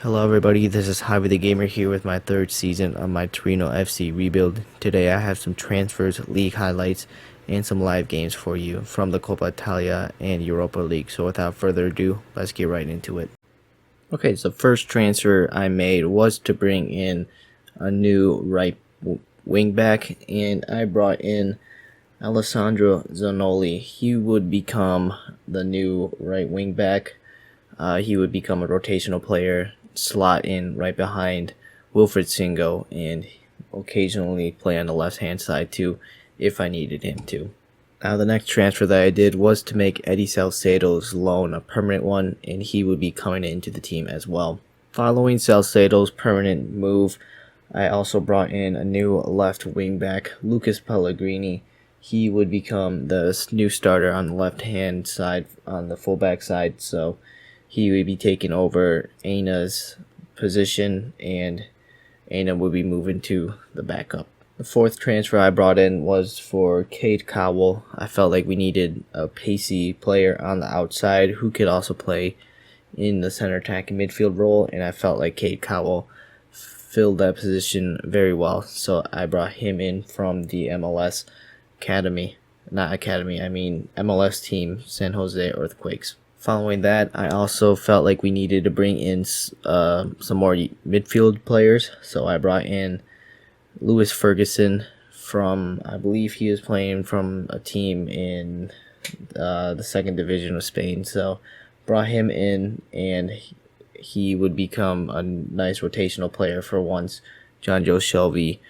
Hello everybody, this is Javi the Gamer here with my third season of my Torino FC Rebuild. Today I have some transfers, league highlights, and some live games for you from the Coppa Italia and Europa League. So without further ado, let's get right into it. Okay, so the first transfer I made was to bring in a new right wing back, and I brought in Alessandro Zanoli. He would become the new right wing back. He would become a rotational player, slot in right behind Wilfred Singo, and occasionally play on the left hand side too if I needed him to. Now the next transfer that I did was to make Eddie Salcedo's loan a permanent one, and he would be coming into the team as well. Following Salcedo's permanent move, I also brought in a new left wing back, Lucas Pellegrini. He would become the new starter on the left hand side, on the fullback side, so he would be taking over Aina's position, and Aina would be moving to the backup. The fourth transfer I brought in was for Cade Cowell. I felt like we needed a pacey player on the outside who could also play in the center attacking midfield role, and I felt like Cade Cowell filled that position very well. So I brought him in from the MLS MLS team, San Jose Earthquakes. Following that, I also felt like we needed to bring in some more midfield players, so I brought in Lewis Ferguson from, I believe he was playing from a team in the second division of Spain, so brought him in, and he would become a nice rotational player for once John Joe Shelby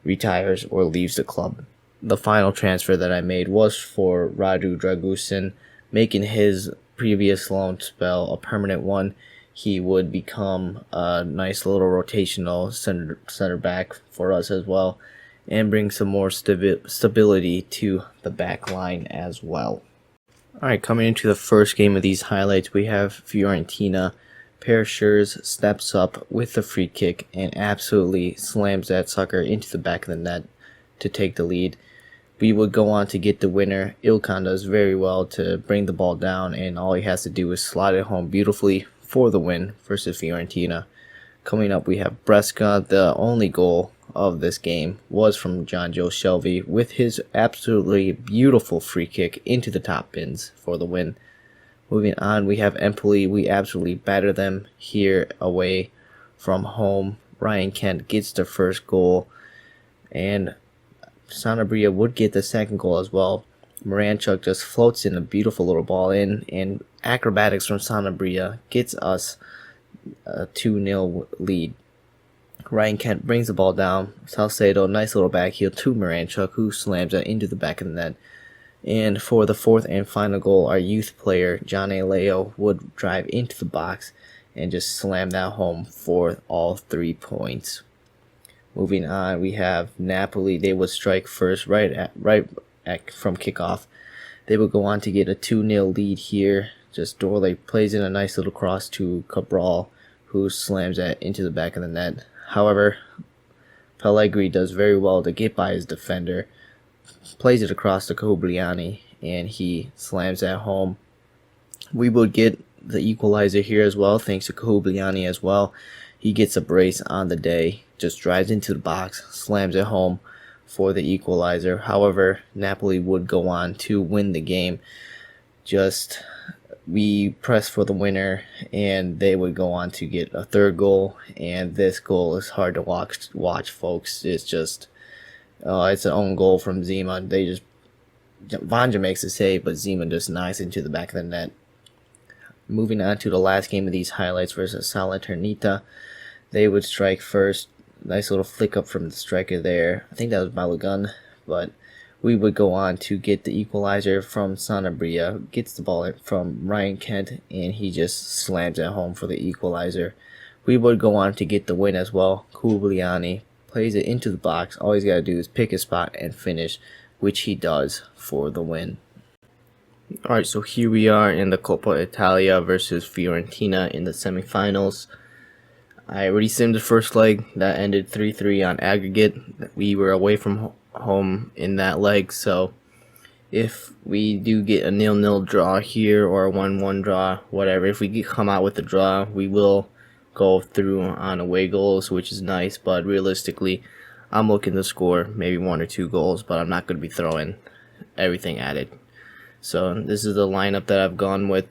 retires or leaves the club. The final transfer that I made was for Radu Dragusin, making his previous loan spell a permanent one. He would become a nice little rotational center back for us as well, and bring some more stability to the back line as well. Alright, coming into the first game of these highlights, we have Fiorentina. Per Schurz steps up with the free kick and absolutely slams that sucker into the back of the net to take the lead. We would go on to get the winner. Ilkan does very well to bring the ball down, and all he has to do is slide it home beautifully for the win versus Fiorentina. Coming up, we have Brescia. The only goal of this game was from John Joe Shelby with his absolutely beautiful free kick into the top bins for the win. Moving on, we have Empoli. We absolutely batter them here away from home. Ryan Kent gets the first goal, and Sanabria would get the second goal as well. Moranchuk just floats in a beautiful little ball in, and acrobatics from Sanabria gets us a 2-0 lead. Ryan Kent brings the ball down. Salcedo, nice little backheel to Moranchuk, who slams it into the back of the net. And for the fourth and final goal, our youth player, John A. Leo, would drive into the box and just slam that home for all 3 points. Moving on, we have Napoli. They would strike first right from kickoff. They would go on to get a 2-0 lead here. Just Dorley plays in a nice little cross to Cabral, who slams that into the back of the net. However, Pellegrini does very well to get by his defender, plays it across to Cobliani, and he slams that home. We would get the equalizer here as well, thanks to Cobliani as well. He gets a brace on the day, just drives into the box, slams it home for the equalizer. However, Napoli would go on to win the game. We press for the winner, and they would go on to get a third goal, and this goal is hard to watch, folks. It's an own goal from Zima. Vanja makes a save, but Zima just knocks into the back of the net. Moving on to the last game of these highlights versus Salernitana. They would strike first. Nice little flick up from the striker there. I think that was Balogun, but we would go on to get the equalizer from Sanabria. Gets the ball from Ryan Kent, and he just slams it home for the equalizer. We would go on to get the win as well. Cobliani plays it into the box. All he's got to do is pick his spot and finish, which he does for the win. Alright, so here we are in the Coppa Italia versus Fiorentina in the semifinals. I already simmed the first leg. That ended 3-3 on aggregate. We were away from home in that leg, so if we do get a 0-0 draw here or a 1-1 draw, whatever, if we come out with a draw, we will go through on away goals, which is nice, but realistically, I'm looking to score maybe 1 or 2 goals, but I'm not going to be throwing everything at it. So this is the lineup that I've gone with.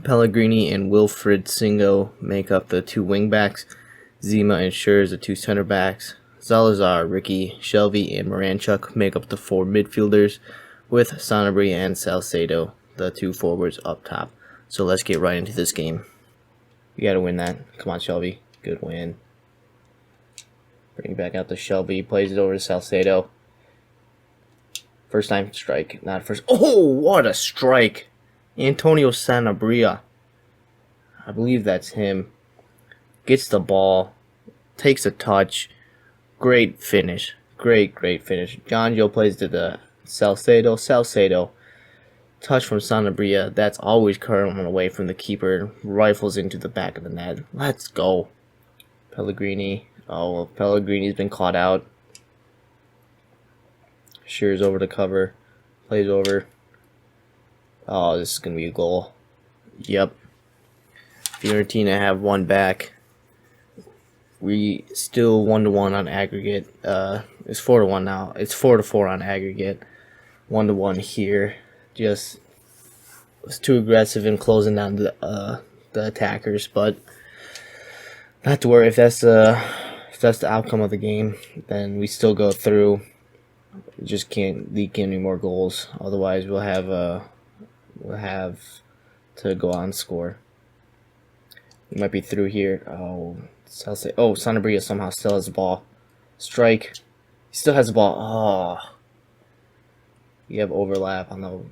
Pellegrini and Wilfried Singo make up the 2 wingbacks. Zima and Schurz the 2 center backs. Salazar, Ricky, Shelby, and Moranchuk make up the 4 midfielders, with Sanabria and Salcedo the 2 forwards up top. So let's get right into this game. You gotta win that. Come on, Shelby. Good win. Bring back out to Shelby. Plays it over to Salcedo. First time strike. Not first. Oh, what a strike. Antonio Sanabria. I believe that's him. Gets the ball. Takes a touch. Great finish. Great finish. John Joe plays to the Salcedo. Salcedo. Touch from Sanabria. That's always curling away from the keeper. Rifles into the back of the net. Let's go. Pellegrini. Oh, well, Pellegrini's been caught out. Shears over the cover. Plays over. Oh, this is going to be a goal. Yep. Fiorentina have one back. We still 1-1 on aggregate. It's 4-1 now. It's 4-4 on aggregate. 1-1 here. Just was too aggressive in closing down the attackers, but not to worry. If that's the outcome of the game, then we still go through. We just can't leak any more goals. Otherwise, we'll have to go on and score. We might be through here. Oh, Sanabria somehow still has the ball. Strike. He still has the ball. Oh. You have overlap on the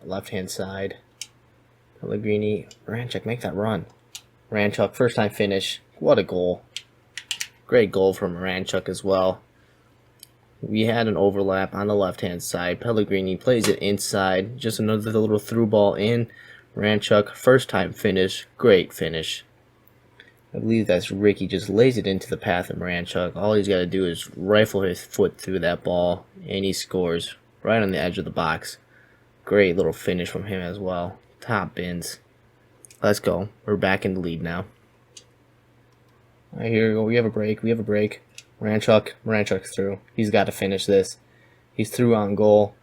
left-hand side. Pellegrini. Moranchuk, make that run. Moranchuk, first time finish. What a goal. Great goal from Moranchuk as well. We had an overlap on the left-hand side. Pellegrini plays it inside. Just another little through ball in. Moranchuk, first time finish. Great finish. I believe that's Ricky. Just lays it into the path of Moranchuk. All he's got to do is rifle his foot through that ball, and he scores right on the edge of the box. Great little finish from him as well. Top bins. Let's go. We're back in the lead now. All right, here we go. We have a break. Moranchuk's through. He's got to finish this. He's through on goal.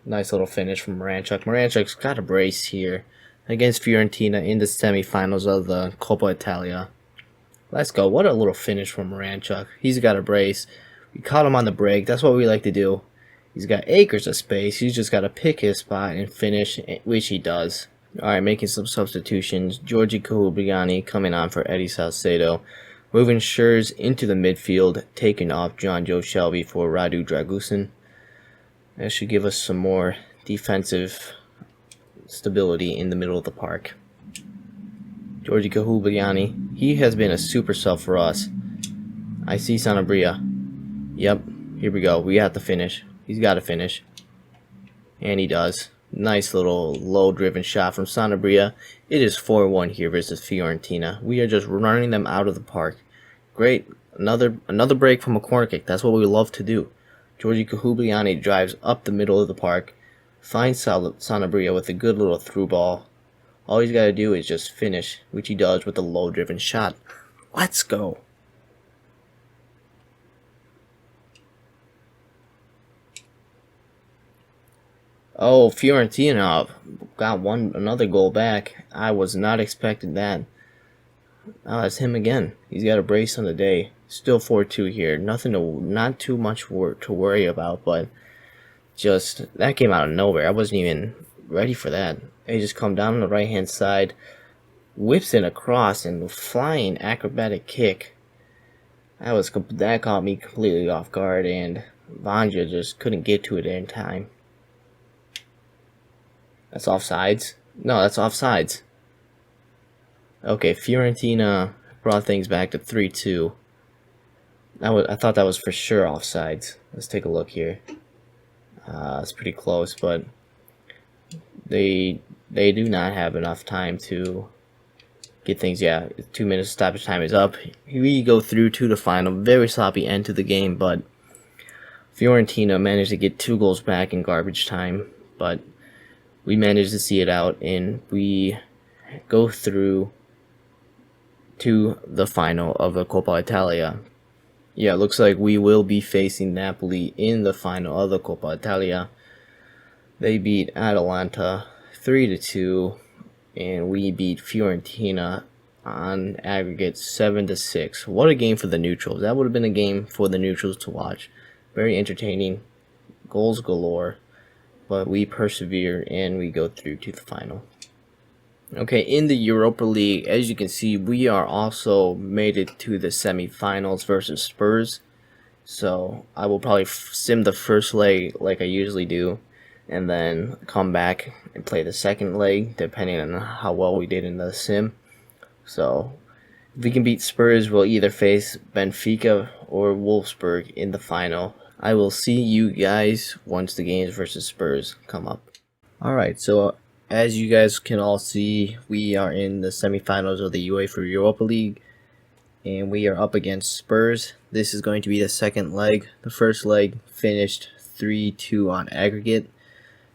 Nice little finish from Moranchuk. Moranchuk's got a brace here against Fiorentina in the semifinals of the Coppa Italia. Let's go. What a little finish from Moranchuk. He's got a brace. We caught him on the break. That's what we like to do. He's got acres of space. He's just got to pick his spot and finish, which he does. Alright, making some substitutions. Giorgi Koulibaly coming on for Eddie Salcedo. Moving Schurz into the midfield, taking off John Joe Shelby for Radu Dragusin. That should give us some more defensive stability in the middle of the park. Giorgi Koulibaly, he has been a super sub for us. I see Sanabria. Yep, here we go. We have to finish. He's got to finish. And he does. Nice little low-driven shot from Sanabria. It is 4-1 here versus Fiorentina. We are just running them out of the park. Great. Another break from a corner kick. That's what we love to do. Giorgi Koulibaly drives up the middle of the park, finds Sanabria with a good little through ball. All he's got to do is just finish, which he does with a low-driven shot. Let's go. Oh, Fiorentina got another goal back. I was not expecting that. Oh, that's him again. He's got a brace on the day. Still 4-2 here. Not too much to worry about, but just that came out of nowhere. I wasn't even ready for that. They just come down on the right hand side, whips it across, and flying acrobatic kick. That caught me completely off guard, and Vanja just couldn't get to it in time. That's offsides? No, that's offsides. Okay, Fiorentina brought things back to 3-2. I thought that was for sure offsides. Let's take a look here. It's pretty close, but they do not have enough time to get things. Yeah, 2 minutes stoppage time is up. We go through to the final. Very sloppy end to the game, but Fiorentina managed to get 2 goals back in garbage time, but we managed to see it out, and we go through to the final of the Coppa Italia. Yeah, it looks like we will be facing Napoli in the final of the Coppa Italia. They beat Atalanta 3-2, and we beat Fiorentina on aggregate 7-6. What a game for the neutrals. That would have been a game for the neutrals to watch. Very entertaining, goals galore, but we persevere and we go through to the final. Okay, in the Europa League, as you can see, we are also made it to the semifinals versus Spurs. So I will probably sim the first leg like I usually do, and then come back and play the second leg depending on how well we did in the sim. So if we can beat Spurs, we'll either face Benfica or Wolfsburg in the final. I will see you guys once the games versus Spurs come up. Alright, so as you guys can all see, we are in the semifinals of the UEFA Europa League, and we are up against Spurs. This is going to be the second leg. The first leg finished 3-2 on aggregate,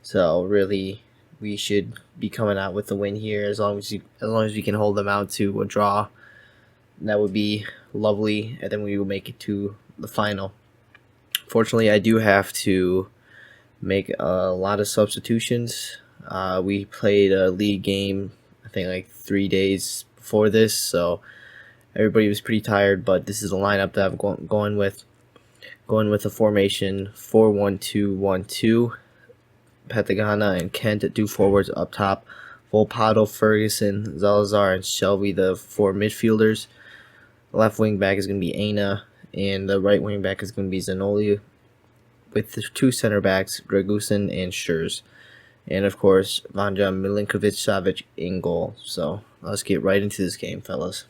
so really we should be coming out with the win here as long as we can hold them out to a draw. That would be lovely, and then we will make it to the final. Fortunately, I do have to make a lot of substitutions. We played a league game, I think like 3 days before this, so everybody was pretty tired, but this is the lineup that I'm going with. Going with a formation 4-1-2-1-2. Petagana and Kent at 2 forwards up top. Volpato, Ferguson, Zalazar, and Shelby, the 4 midfielders. The left wing back is going to be Aina, and the right wing back is going to be Zanoli, with the 2 center backs, Dragusin and Schurz. And of course, Vanja Milinkovic-Savic in goal. So let's get right into this game, fellas.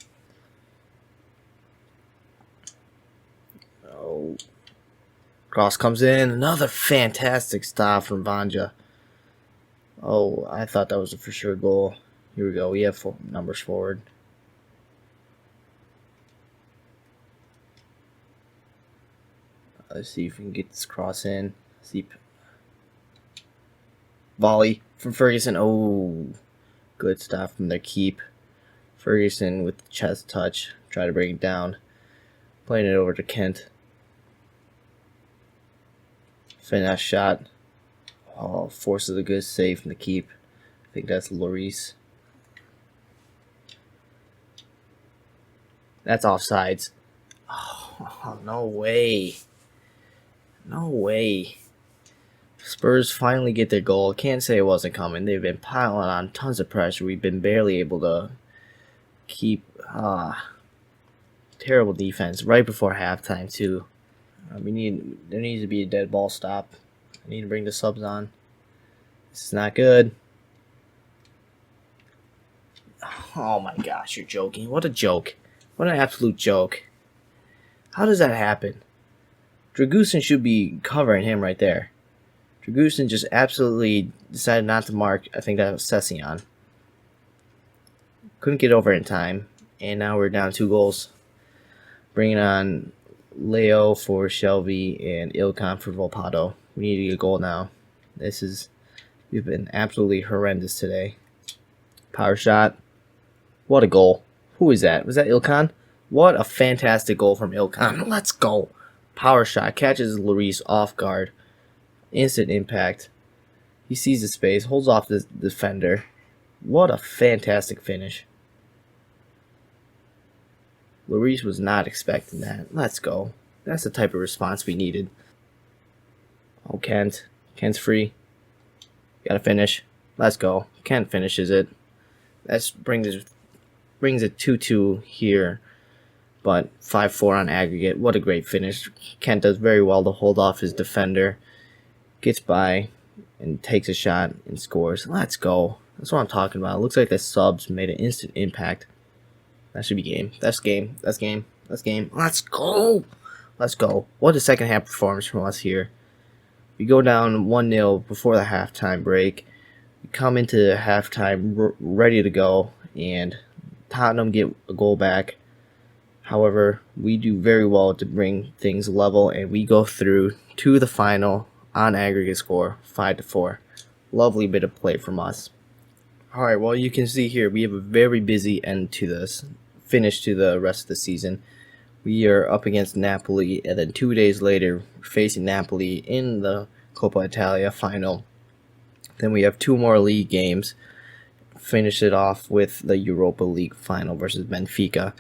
Oh, cross comes in. Another fantastic stop from Vanja. Oh, I thought that was a for sure goal. Here we go. We have 4 numbers forward. Let's see if we can get this cross in. See. Volley from Ferguson. Oh, good stuff from their keep. Ferguson with the chest touch. Try to bring it down. Playing it over to Kent. Finesse shot. Oh, forces a good save from the keep. I think that's Lloris. That's offsides. Oh, no way. No way. Spurs finally get their goal. Can't say it wasn't coming. They've been piling on tons of pressure. We've been barely able to keep terrible defense right before halftime too. There needs to be a dead ball stop. I need to bring the subs on. This is not good. Oh my gosh, you're joking. What a joke. What an absolute joke. How does that happen? Dragusin should be covering him right there. Dragusin just absolutely decided not to mark. I think that was Session. Couldn't get over in time. And now we're down 2 goals. Bringing on Leo for Shelby and Ilkan for Volpato. We need to get a goal now. We've been absolutely horrendous today. Power shot. What a goal. Who is that? Was that Ilkan? What a fantastic goal from Ilkan. Let's go. Power shot. Catches Lloris off guard. Instant impact. He sees the space. Holds off the defender. What a fantastic finish. Lloris was not expecting that. Let's go. That's the type of response we needed. Oh, Kent. Kent's free. Gotta finish. Let's go. Kent finishes it. That brings it 2-2 here. But 5-4 on aggregate. What a great finish. Kent does very well to hold off his defender. Gets by and takes a shot and scores. Let's go. That's what I'm talking about. It looks like the subs made an instant impact. That should be game. That's game. That's game. That's game. Let's go. Let's go. What a second half performance from us here. We go down 1-0 before the halftime break. We come into halftime ready to go, and Tottenham get a goal back. However, we do very well to bring things level, and we go through to the final on aggregate score 5-4. Lovely bit of play from us. Alright, well, you can see here we have a very busy end to this. finish to the rest of the season. We are up against Napoli, and then 2 days later, we're facing Napoli in the Coppa Italia final. Then we have 2 more league games. Finish it off with the Europa League final versus Benfica.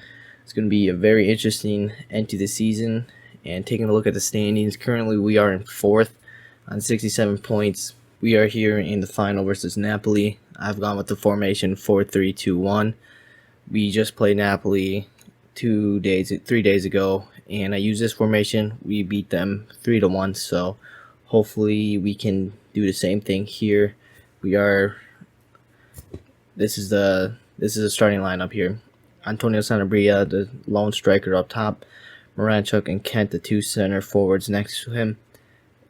It's going to be a very interesting end to the season. And taking a look at the standings, currently we are in 4th on 67 points. We are here in the final versus Napoli. I've gone with the formation 4-3-2-1. We just played Napoli 3 days ago, and I used this formation. We beat them 3-1, so hopefully we can do the same thing here. This is the starting lineup here. Antonio Sanabria, the lone striker up top. Moranchuk and Kent, the 2 center forwards next to him.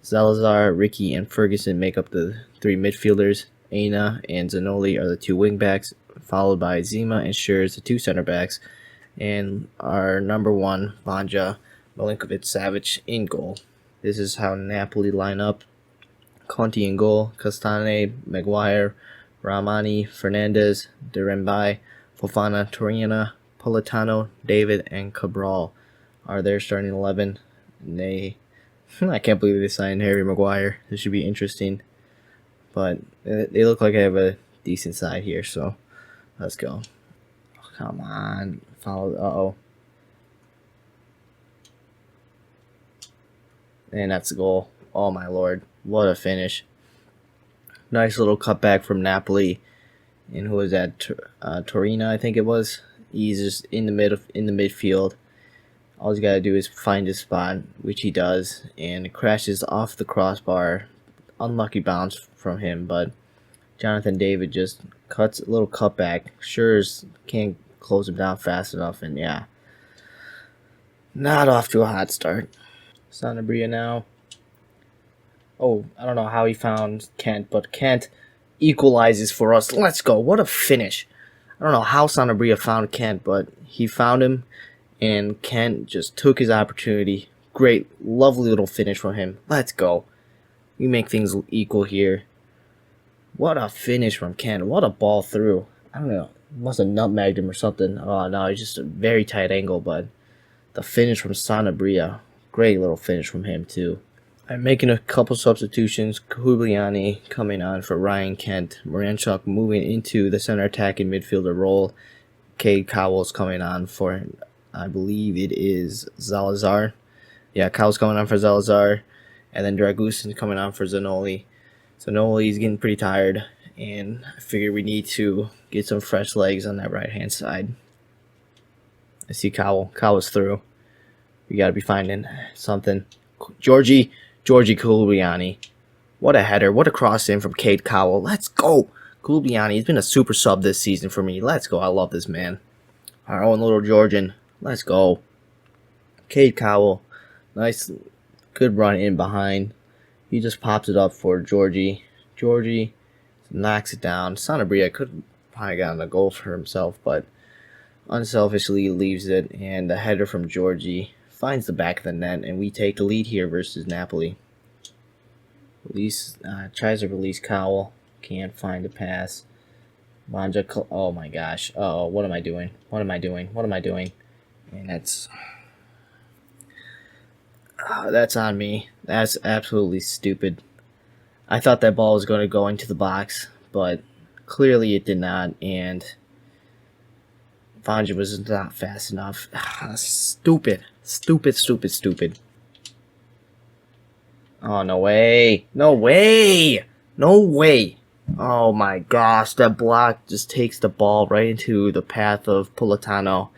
Salazar, Ricky, and Ferguson make up the 3 midfielders. Aina and Zanoli are the 2 wingbacks, followed by Zima and Schurz, the 2 center backs. And our number 1, Vanja, Milinkovic-Savic in goal. This is how Napoli line up. Conti in goal, Castane, Maguire, Ramani, Fernandez, Derembai, Fofana, Torino, Politano, David, and Cabral are their starting 11. And I can't believe they signed Harry Maguire. This should be interesting. But they look like I have a decent side here, so let's go. Oh, come on. Follow. And that's the goal. Oh, my lord. What a finish. Nice little cutback from Napoli. And who was that? Torino, I think it was. He's just in the midfield. All he's got to do is find his spot, which he does, and it crashes off the crossbar. Unlucky bounce from him, but Jonathan David just cuts a little cutback. Schurz can't close him down fast enough, and yeah, not off to a hot start. Sanabria now. Oh, I don't know how he found Kent, but Kent equalizes for us. Let's go. What a finish. I don't know how Sanabria found Kent, but he found him, and Kent just took his opportunity. Great, lovely little finish from him. Let's go. We make things equal here. What a finish from Kent. What a ball through. I don't know. Must have nutmegged him or something. Oh, no, it's just a very tight angle, but the finish from Sanabria. Great little finish from him, too. I'm making a couple substitutions. Kubliani coming on for Ryan Kent. Moranchuk moving into the center attacking midfielder role. Cade Cowell's coming on for, I believe it is Salazar. Yeah, Cowell's coming on for Salazar. And then Dragusin coming on for Zanoli. Zanoli's getting pretty tired. And I figure we need to get some fresh legs on that right-hand side. I see Cowell. Cowell's through. We got to be finding something. Giorgi Kubliani. What a header. What a cross in from Cade Cowell. Let's go. Kubliani. He's been a super sub this season for me. Let's go. I love this man. Our own little Georgian. Let's go. Cade Cowell. Nice, good run in behind. He just pops it up for Giorgi. Giorgi knocks it down. Sanabria could have probably gotten a goal for himself, but unselfishly leaves it. And the header from Giorgi finds the back of the net, and we take the lead here versus Napoli. Tries to release Cowell. Can't find a pass. Vanja, oh my gosh. Oh, what am I doing? What am I doing? And that's on me. That's absolutely stupid. I thought that ball was going to go into the box, but clearly it did not, and Vanja was not fast enough. Stupid. Oh, no way. Oh my gosh, that block just takes the ball right into the path of Politano.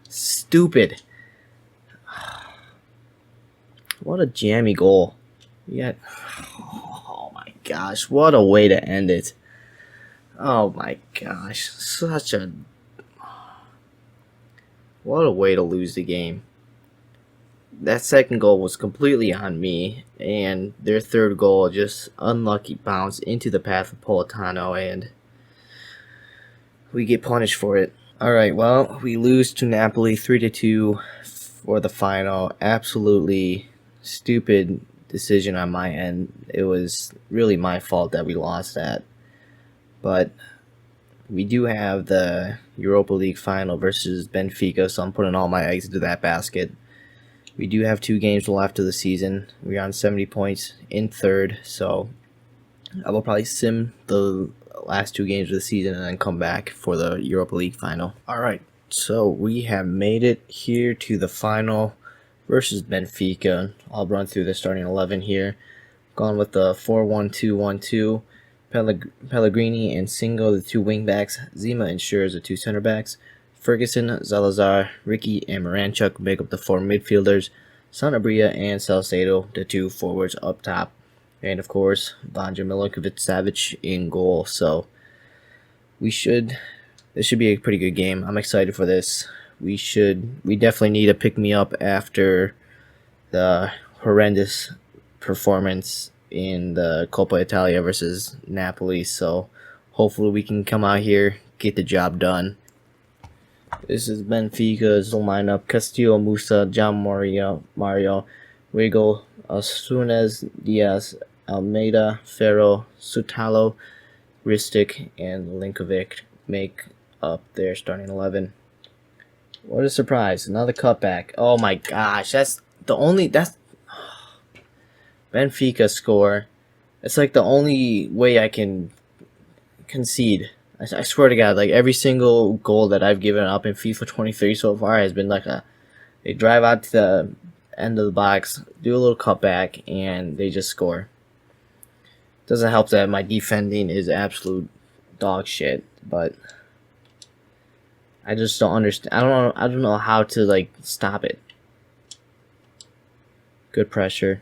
Stupid. What a jammy goal. Oh my gosh, what a way to end it. Oh my gosh, what a way to lose the game. That second goal was completely on me, and their third goal just unlucky bounce into the path of Politano, and we get punished for it. Alright, well, we lose to Napoli 3-2 for the final. Absolutely stupid decision on my end. It was really my fault that we lost that. But we do have the Europa League final versus Benfica, so I'm putting all my eggs into that basket. We do have 2 games left of the season. We're on 70 points in third, so I will probably sim the last 2 games of the season and then come back for the Europa League final. All right, so we have made it here to the final versus Benfica. I'll run through the starting 11 here. Going with the 4-1-2-1-2. Pellegrini and Singo, the 2 wingbacks. Zima and Schurz, the 2 center backs. Ferguson, Zalazar, Ricky, and Moranchuk make up the 4 midfielders. Sanabria and Salcedo, the 2 forwards up top. And of course, Banja Milinkovic-Savic in goal. So this should be a pretty good game. I'm excited for this. We definitely need a pick-me-up after the horrendous performance in the Coppa Italia versus Napoli. So hopefully we can come out here, get the job done. This is Benfica's lineup: Castillo, Musa, John Mario, Rigo, Sunes, Diaz, Almeida, Ferro, Sutalo, Ristic, and Linkovic make up their starting 11. What a surprise. Another cutback. Oh my gosh. That's Benfica score. It's like the only way I can concede. I swear to God, like every single goal that I've given up in FIFA 23 so far has been like they drive out to the end of the box, do a little cutback, and they just score. Doesn't help that my defending is absolute dog shit, but I just don't understand. I don't know how to like stop it. Good pressure.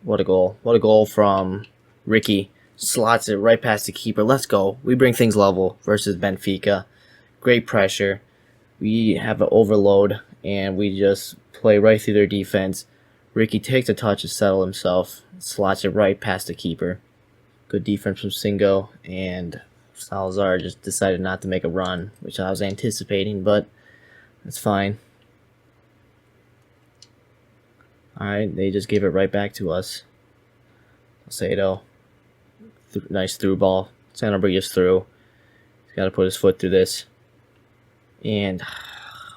What a goal. What a goal from Ricky. Slots it right past the keeper. Let's go. We bring things level versus Benfica. Great pressure. We have an overload, and we just play right through their defense. Ricky takes a touch to settle himself. Slots it right past the keeper. Good defense from Singo, and Salazar just decided not to make a run, which I was anticipating, but that's fine. Alright, they just gave it right back to us. Salcedo. Nice through ball. Sanabria through. He's got to put his foot through this. And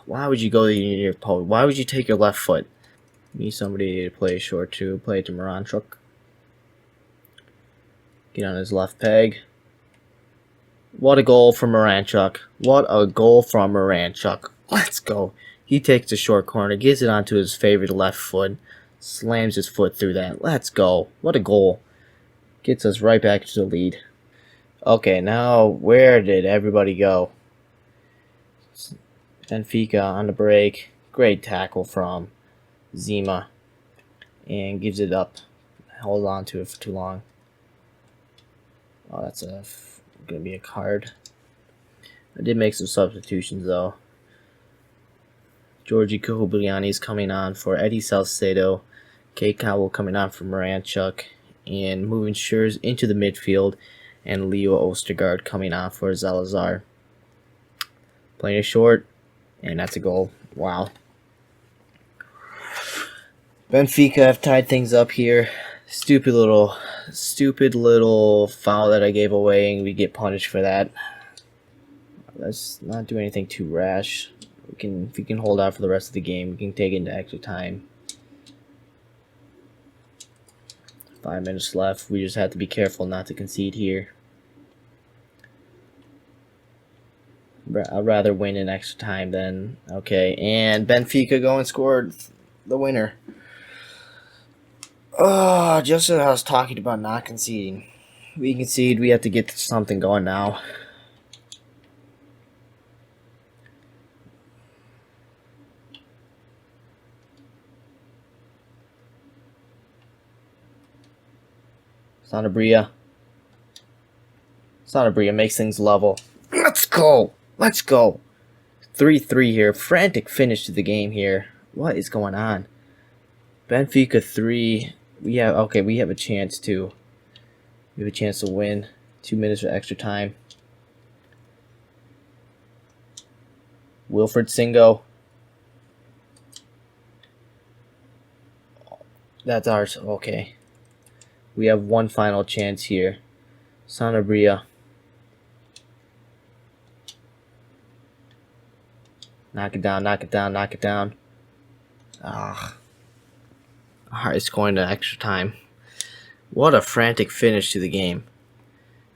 why would you go to your post? Why would you take your left foot? You need somebody to play short to. Play it to Moranchuk. Get on his left peg. What a goal from Moranchuk. What a goal from Moranchuk. Let's go. He takes the short corner, gives it onto his favorite left foot, slams his foot through that. Let's go. What a goal. Gets us right back to the lead. Okay, now where did everybody go? Benfica on the break. Great tackle from Zima. And gives it up. Hold on to it for too long. Oh, that's going to be a card. I did make some substitutions though. Georgi Kuhubliani is coming on for Eddie Salcedo. Kate Cowell coming on for Moranchuk. And moving Schurz into the midfield. And Leo Ostergaard coming on for Zalazar. Playing it short. And that's a goal. Wow. Benfica have tied things up here. Stupid little foul that I gave away, and we get punished for that. Let's not do anything too rash. If we can hold out for the rest of the game, we can take it into extra time. 5 minutes left. We just have to be careful not to concede here. I'd rather win in extra time than... Okay, and Benfica go and scored the winner. Oh, just as I was talking about not conceding. We concede, we have to get something going now. Sanabria makes things level. Let's go! Let's go! 3-3 here. Frantic finish to the game here. What is going on? Benfica 3. We have a chance to. We have a chance to win. 2 minutes of extra time. Wilfred Singo. That's ours. Okay. We have one final chance here. Sanabria. Knock it down, knock it down, knock it down. Ah. Alright, it's going to extra time. What a frantic finish to the game.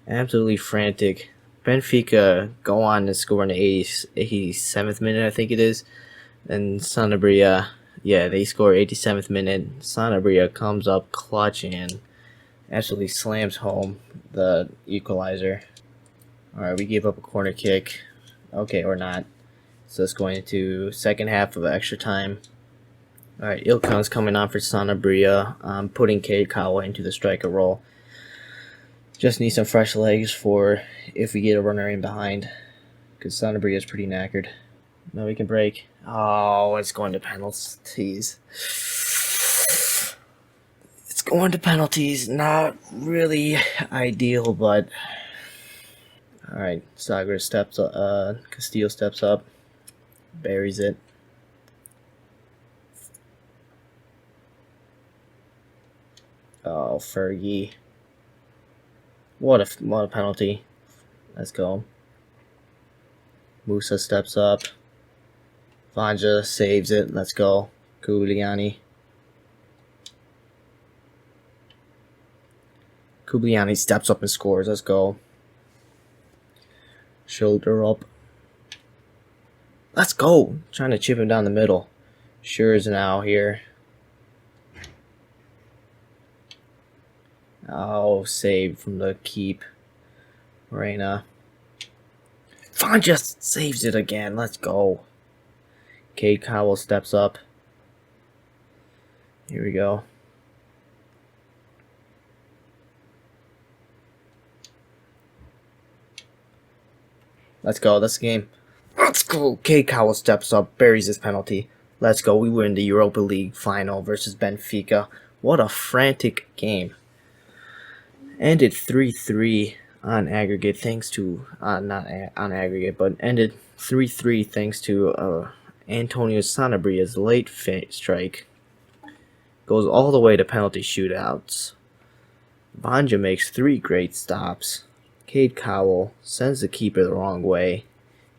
Absolutely frantic. Benfica go on to score in the 87th minute, I think it is. And Sanabria, they score 87th minute. Sanabria comes up clutch and absolutely slams home the equalizer. Alright, we gave up a corner kick. Okay, or not. So it's going into second half of extra time. Alright, Ilkan's coming on for Sanabria. Putting Cade Kawa into the striker role. Just need some fresh legs for if we get a runner in behind. Because Sanabria is pretty knackered. No, we can break. Oh, it's going to penalties. It's going to penalties. Not really ideal, but... Alright, Sagar steps up. Castillo steps up. Buries it. Oh, Fergie. What a penalty. Let's go. Musa steps up. Vanja saves it. Let's go. Kubliani. Kubliani steps up and scores. Let's go. Shoulder up. Let's go. Trying to chip him down the middle. Sure is now here. Oh, saved from the keep. Reina. Vaughn just saves it again. Let's go. Cade Cowell steps up. Here we go. Let's go. That's the game. Let's go. Cade Cowell steps up, buries his penalty. Let's go. We win the Europa League final versus Benfica. What a frantic game. Ended 3-3 on aggregate thanks to, not on aggregate, but ended 3-3 thanks to Antonio Sanabria's late strike. Goes all the way to penalty shootouts. Vanja makes 3 great stops. Cade Cowell sends the keeper the wrong way.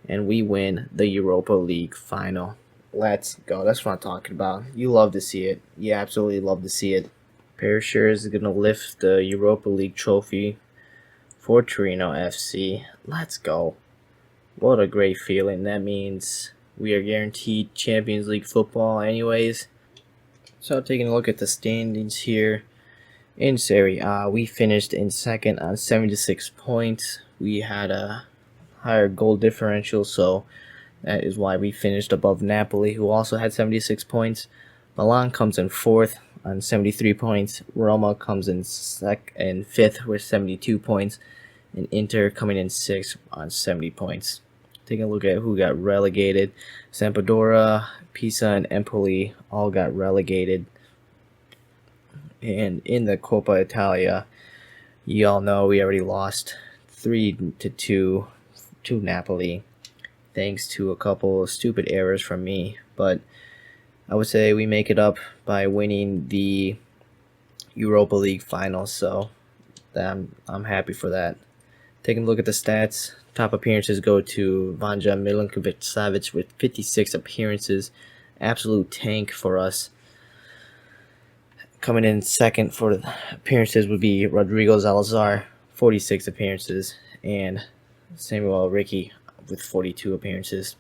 And we win the Europa League final. Let's go. That's what I'm talking about. You love to see it. You absolutely love to see it. Perisher is going to lift the Europa League trophy for Torino FC. Let's go. What a great feeling. That means we are guaranteed Champions League football anyways. So taking a look at the standings here. In Serie A, we finished in second on 76 points. We had a higher goal differential, so that is why we finished above Napoli, who also had 76 points. Milan comes in fourth on 73 points. Roma comes in fifth with 72 points. And Inter coming in sixth on 70 points. Taking a look at who got relegated. Sampdoria, Pisa, and Empoli all got relegated. And in the Coppa Italia, you all know we already lost 3-2 to Napoli, thanks to a couple of stupid errors from me. But I would say we make it up by winning the Europa League final, so I'm happy for that. Taking a look at the stats, top appearances go to Vanja Milinkovic-Savic with 56 appearances. Absolute tank for us. Coming in second for the appearances would be Rodrigo Salazar, 46 appearances, and Samuel Ricky with 42 appearances.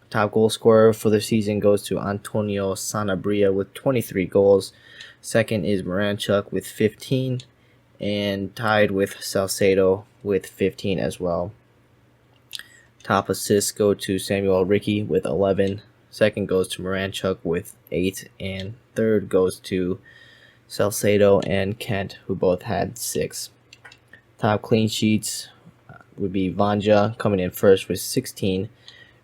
Top goal scorer for the season goes to Antonio Sanabria with 23 goals. Second is Moranchuk with 15, and tied with Salcedo with 15 as well. Top assists go to Samuel Ricky with 11. Second goes to Moranchuk with 8, and third goes to Salcedo and Kent, who both had 6. Top clean sheets would be Vanja coming in first with 16,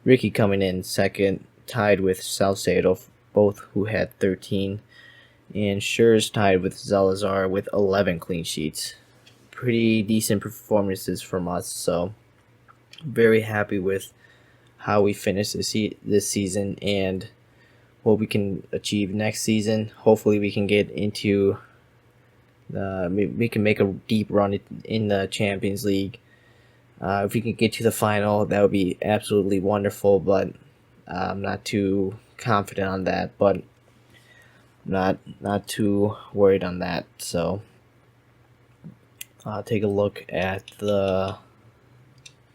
Ricky coming in second, tied with Salcedo, both who had 13, and Schurz tied with Salazar with 11 clean sheets. Pretty decent performances from us, so very happy with how we finished this season and what we can achieve next season. Hopefully we can get into We can make a deep run in the Champions League. If we can get to the final, that would be absolutely wonderful. But I'm not too confident on that. But not too worried on that. So take a look at the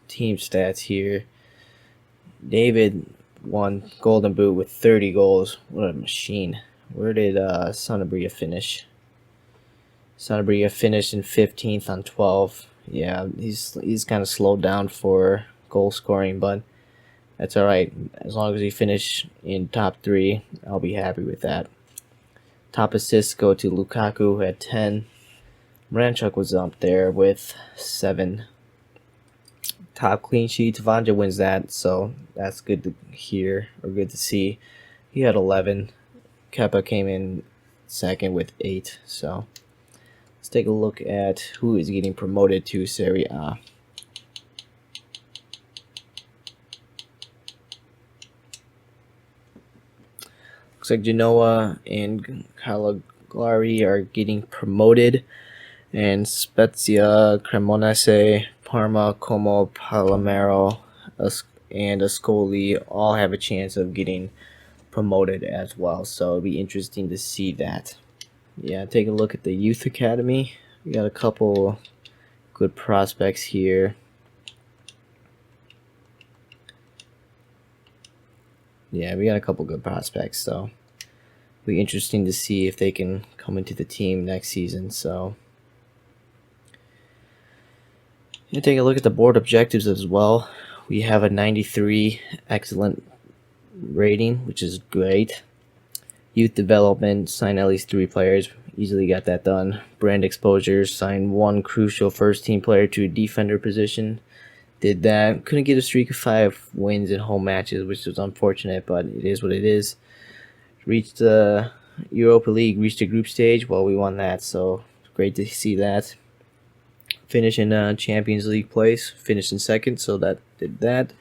team stats here. David won Golden Boot with 30 goals. What a machine. Where did Sanabria finish? Sanabria finished in 15th on 12. Yeah, he's kind of slowed down for goal scoring, but that's all right. As long as he finish in top 3, I'll be happy with that. Top assists go to Lukaku, who had 10. Ranchuk was up there with 7. Top clean sheets, Vanja wins that, so that's good to hear, or good to see. He had 11. Kepa came in second with 8. So let's take a look at who is getting promoted to Serie A. Looks like Genoa and Cagliari are getting promoted, and Spezia, Cremonese, Parma, Como, Palermo, and Ascoli all have a chance of getting promoted as well. So it'll be interesting to see that. Yeah, take a look at the youth academy. We got a couple good prospects here. Yeah, we got a couple good prospects, so it'll be interesting to see if they can come into the team next season. So you take a look at the board objectives as well. We have a 93 excellent rating, which is great. Youth development, sign at least 3 players. Easily got that done. Brand exposure, sign 1 crucial first team player to a defender position. Did that. Couldn't get a streak of 5 wins in home matches, which was unfortunate, but it is what it is. Reached the Europa League, reached the group stage. Well, we won that, so great to see that. Finish in Champions League place, finished in second, so that did that.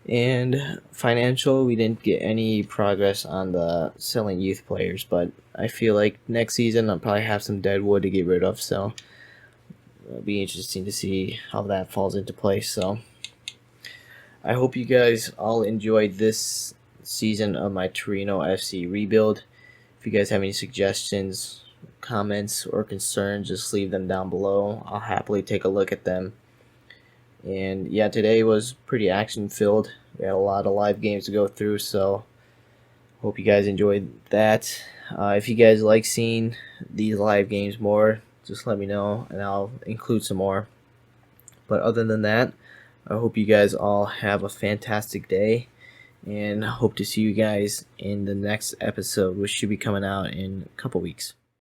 And financial, we didn't get any progress on the selling youth players, but I feel like next season I'll probably have some dead wood to get rid of, so it'll be interesting to see how that falls into place. So I hope you guys all enjoyed this season of my Torino FC Rebuild. If you guys have any suggestions, comments, or concerns, just leave them down below. I'll happily take a look at them. And yeah, today was pretty action filled. We had a lot of live games to go through, so hope you guys enjoyed that. If you guys like seeing these live games more, just let me know and I'll include some more. But other than that, I hope you guys all have a fantastic day, and hope to see you guys in the next episode, which should be coming out in a couple weeks.